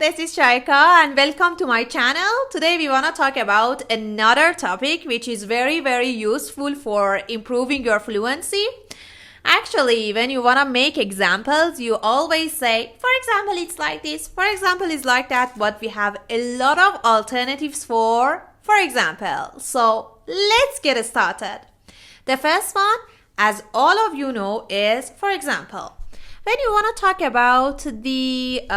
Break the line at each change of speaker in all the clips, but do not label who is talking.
this is Shaika and welcome to my channel. Today we want to talk about another topic which is very useful for improving your fluency. Actually, when you want to make examples, you always say, for example, it's like this, for example, it's like that, but we have a lot of alternatives for example. So let's get started. The first one, as all of you know, is for example. When you want to talk about the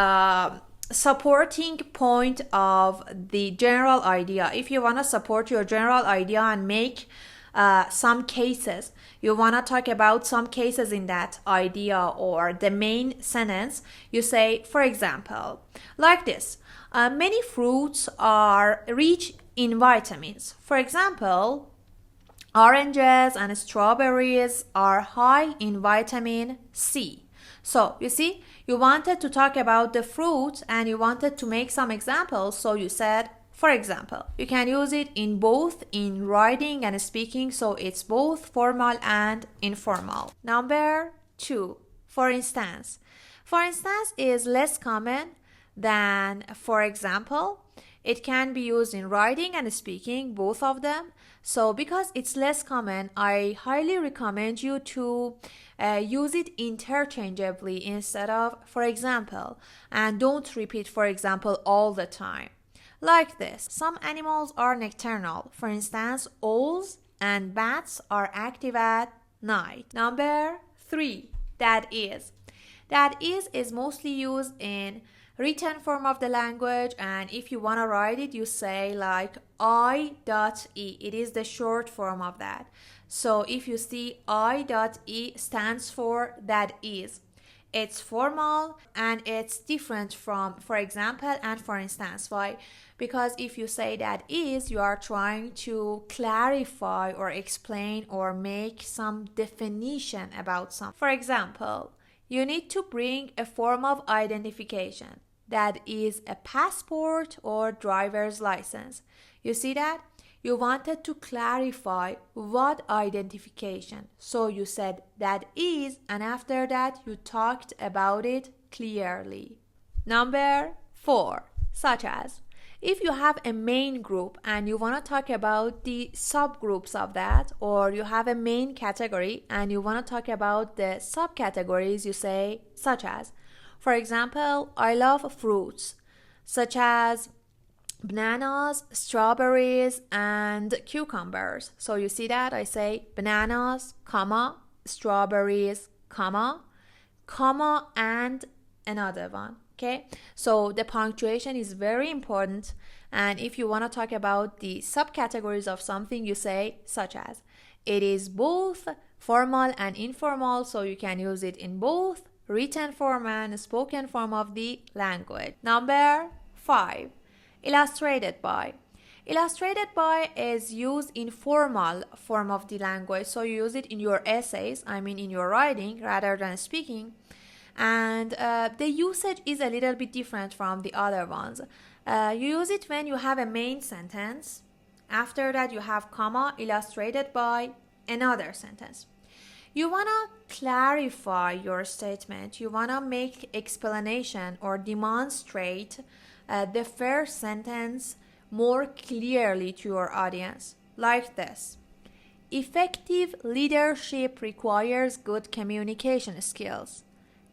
supporting point of the general idea, if you want to support your general idea and make some cases, you want to talk about some cases in that idea or the main sentence, you say, for example, like this, many fruits are rich in vitamins. For example, oranges and strawberries are high in vitamin C. So you see, you wanted to talk about the fruit and you wanted to make some examples. So you said, for example, you can use it in both in writing and speaking. So it's both formal and informal. Number 2, for instance. For instance is less common than for example. It can be used in writing and speaking, both of them. So because it's less common, I highly recommend you to use it interchangeably instead of for example, and don't repeat for example all the time. Like this, some animals are nocturnal. For instance, owls and bats are active at night. Number 3, that is. That is mostly used in written form of the language, and if you want to write it, you say like I.E. It is the short form of that. So if you see I.E stands for that is. It's formal and it's different from for example and for instance. Why? Because if you say that is, you are trying to clarify or explain or make some definition about something. For example, you need to bring a form of identification. That is a passport or driver's license. You see that? You wanted to clarify what identification. So you said that is, and after that you talked about it clearly. Number 4, such as if you have a main group and you want to talk about the subgroups of that, or you have a main category and you want to talk about the subcategories, you say such as. For example, I love fruits such as bananas, strawberries, and cucumbers. So you see that I say bananas, comma, strawberries, comma, and another one. Okay, so the punctuation is very important, and if you want to talk about the subcategories of something, you say such as. It is both formal and informal, so you can use it in both written form and spoken form of the language. Number 5, illustrated by. Illustrated by is used in formal form of the language, so you use it in your essays, in your writing rather than speaking. And the usage is a little bit different from the other ones. You use it when you have a main sentence. After that you have comma, illustrated by another sentence. You want to clarify your statement. You want to make explanation or demonstrate the first sentence more clearly to your audience. Like this. Effective leadership requires good communication skills.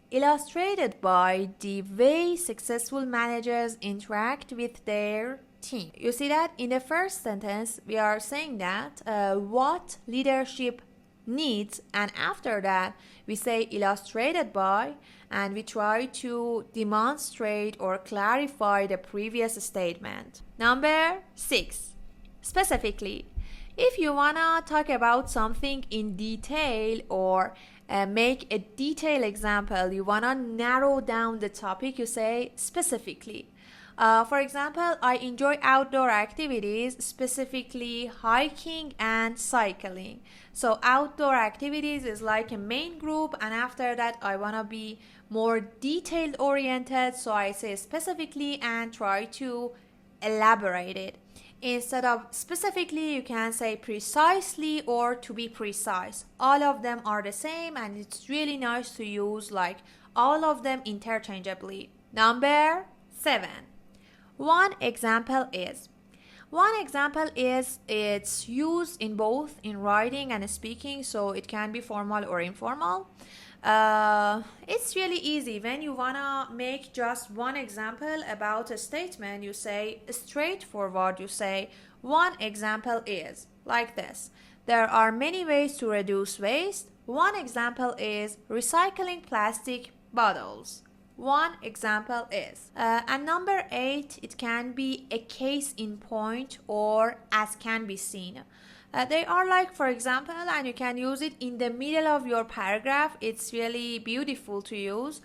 Illustrated by the way successful managers interact with their team. You see that in the first sentence we are saying that what leadership needs, and after that we say illustrated by, and we try to demonstrate or clarify the previous statement. Number 6, specifically. If you want to talk about something in detail or make a detailed example, you want to narrow down the topic, you say specifically. For example, I enjoy outdoor activities, specifically hiking and cycling. So outdoor activities is like a main group, and after that I want to be more detailed oriented, so I say specifically and try to elaborate it. Instead of specifically, you can say precisely or to be precise. All of them are the same, and it's really nice to use like all of them interchangeably. Number 7. One example is. One example is it's used in both in writing and speaking, so it can be formal or informal. It's really easy. When you wanna make just one example about a statement, you say straightforward. You say one example is like this. There are many ways to reduce waste. One example is recycling plastic bottles. One example is. And number 8, it can be a case in point or as can be seen. They are like, for example, and you can use it in the middle of your paragraph. It's really beautiful to use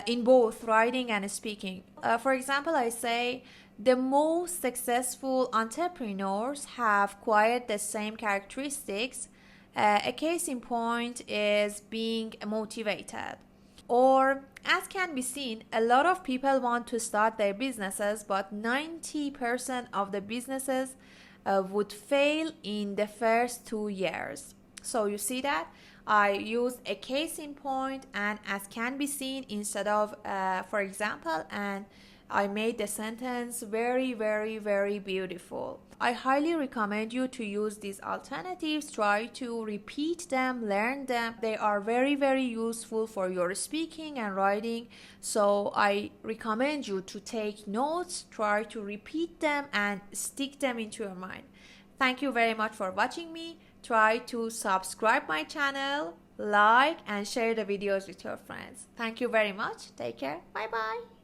in both writing and speaking. For example, I say, the most successful entrepreneurs have quite the same characteristics. A case in point is being motivated. Or, as can be seen, a lot of people want to start their businesses, but 90% of the businesses would fail in the first 2 years. So you see that I use a case in point and as can be seen instead of for example, and I made the sentence very, very, very beautiful. I highly recommend you to use these alternatives. Try to repeat them, learn them. They are very, very useful for your speaking and writing. So I recommend you to take notes, try to repeat them and stick them into your mind. Thank you very much for watching me. Try to subscribe my channel, like and share the videos with your friends. Thank you very much. Take care. Bye bye.